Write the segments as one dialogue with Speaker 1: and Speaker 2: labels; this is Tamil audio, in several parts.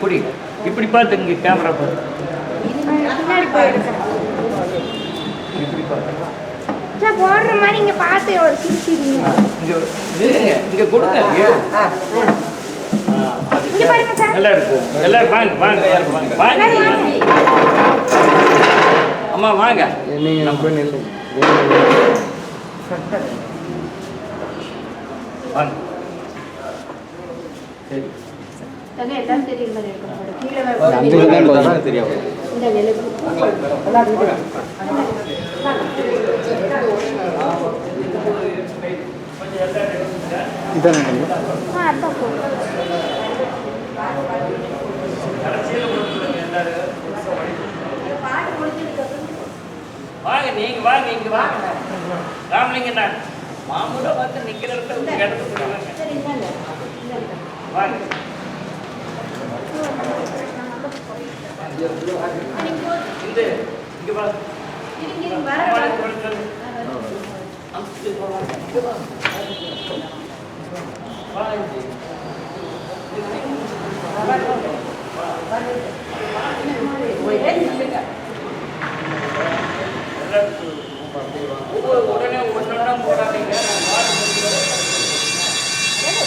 Speaker 1: புடி இப்படி பார்த்து இங்கே கேமரா பார்த்து இப்படி பார்த்து
Speaker 2: போடுற மாதிரி இங்க பார்த்து ஒரு சிரிச்சிருங்க.
Speaker 1: இங்கே கொடுங்க
Speaker 2: இங்க பாருங்க சார்.
Speaker 1: நல்லா இருக்கு. எல்லாரும் வாங்க வாங்க வாங்க அம்மா வாங்க.
Speaker 3: நீங்கள் நம்ம போய் நில்லு.
Speaker 1: வாங்க சரி
Speaker 2: எல்லாம் தெரியும் கீழே
Speaker 3: தெரியும்.
Speaker 2: இந்த நிலைக்கு
Speaker 3: இதானே
Speaker 2: அதான் போதும்.
Speaker 1: வாங்க நீங்க வாங்க இங்க வாங்க ராமலிங்கண்ணா மாமூலா பார்த்து நிக்கிற இடத்துல வாங்க இந்த இங்க வாங்க உடனே ஒன்னொன்னா போடாதீங்க.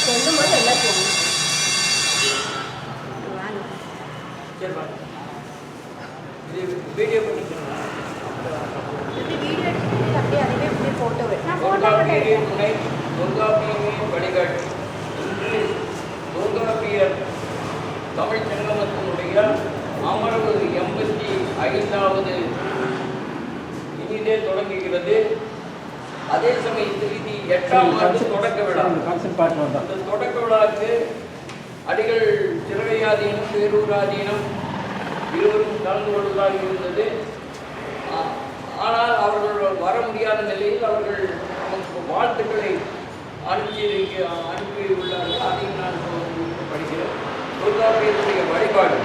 Speaker 2: சொல்லும்போது எல்லாம்
Speaker 1: வீடியோ பண்ணிக்கலாம்.
Speaker 2: அப்படியே அதுவே அப்படியே போட்டோ
Speaker 1: துணை தொல்காப்பியங்களின் வழிகாட்டு தொல்காப்பியர் தமிழ் சங்கமத்தினுடைய அமர்வு 85வது இனிதே தொடங்குகிறது. அதே சமயத்தில் இது 8ஆம் ஆண்டு தொடக்க விழா. அந்த தொடக்க விழாவுக்கு அடிகள் சிறகையாதீனம் பேரூராதீனம் இருவரும் கலந்து கொள்வதாக இருந்தது. ஆனால் அவர்கள் வர முடியாத நிலையில் அவர்கள் நமக்கு வாழ்த்துக்களை அனுப்பியுள்ளார்கள். அதையும் நான் படிக்கிறேன். தொல்காப்பியருடைய வழிபாடு.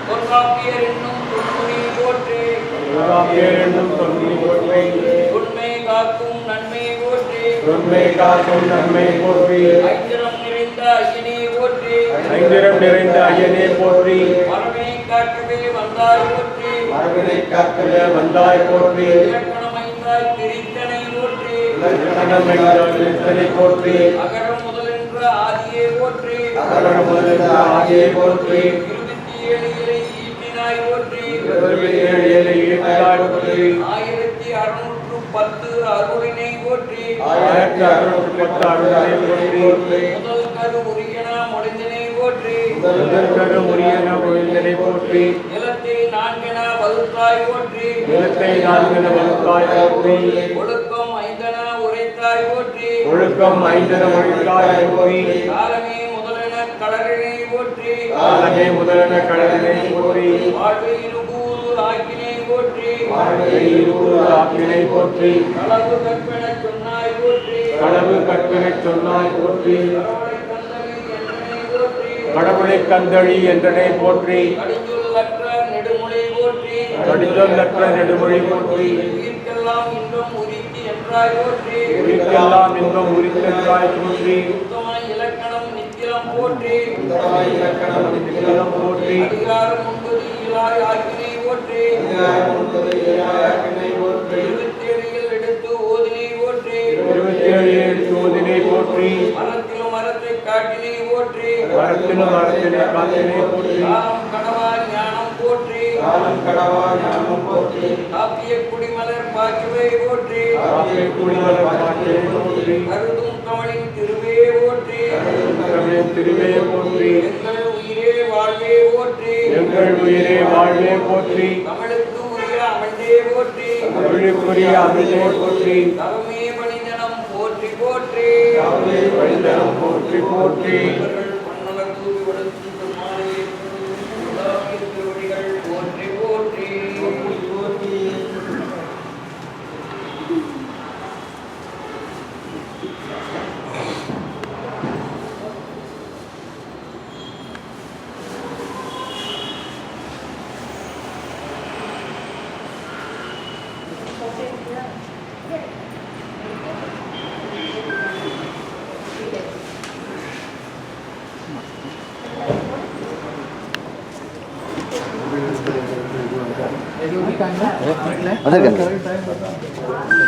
Speaker 1: தொல்காப்பியர் என்னும் தொன்முனி போற்றே உண்மை காக்கும் நன்மை போற்றே ஐந்திரம் நிறைந்த ஐயனே போற்றே மரபினை காக்கவே வந்தாய் போற்றே இலக்கணமைந்தாய் திரித்தனை போற்றே அகரம் முதலென்ற ஆதியே போற்றே 27 இலை ஈட்டினாய் போற்றே 1610 அருளினை போற்றே முதல் கரு உரியன மொழிந்தனை போற்றே நிலத்தை நான்கென வகுத்தாய் போற்றே ஒழுக்கம் ஐந்தன உரைத்தாய் போற்றே காலமே முதலென கடலினை போற்றே வாழ்வு இருகூறு ஆக்கினை போற்றே களவு கற்பெனச் சொன்னாய் போற்றே கடவுளை கந்தளி என்றனை போற்றி கடிஞ்சொல்லற்ற நெடுமொழி போற்றி உயிர்க்கெல்லாம் இன்பம் உரித்தி என்றாய் போற்றி உத்தமாய் இலக்கணம் நித்திலம் போற்றி அதிகாரம் 9 இலாய் ஆக்கினை போற்றி 27 எடுத்து ஓதினை போற்றி மரத்திலும் மரத்தை காட்டினை போற்றி காலம் கடவா ஞானம் போற்றி காப்பிய குடிமலர் பாக்கியவை போற்றி கருதும் கமலின் திருவே போற்றி எங்கள் உயிரே வாழ்வே போற்றி தமிழுக்கு உரிய அமிழ்தே போற்றி தவமே பணிதனம் போற்றி போற்றி பன்னவர் கூறி வளர்த்து மாலையை திருவடிகள் போற்றி
Speaker 3: வந்துருக்காங்க
Speaker 4: வந்திருக்காங்க.